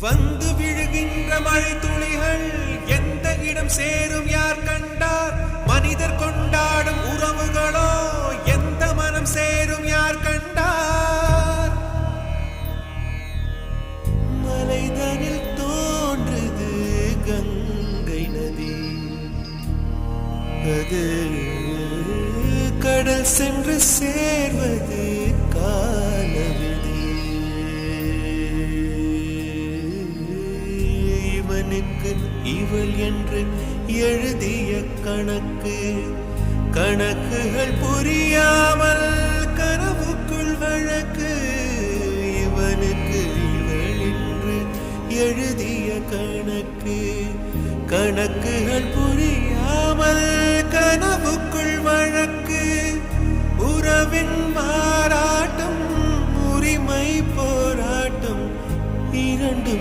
வந்து விழுகின்ற மழை துளிகள் எந்த இடம் சேரும் யார் கண்டார்? மனிதர் கொண்டாடும் உறவுகளோ எந்த மனம் சேரும் யார் கண்டார்? மலைதனில் தோன்றுது கங்கை நதி, அது கடல் சென்று சேர்வது காலவிதி. இவனுக்கு இவள் என்று எழுதிய கணக்கு, கணக்குகள் புரியாமல் கனவுக்குள் வழக்கு. இவனுக்கு இவள் என்று எழுதிய கணக்கு, கணக்குகள் புரியாமல் கனவுக்குள் வழக்கு. உறவின் மாறாட்டம், உரிமை போராட்டம், இரண்டும்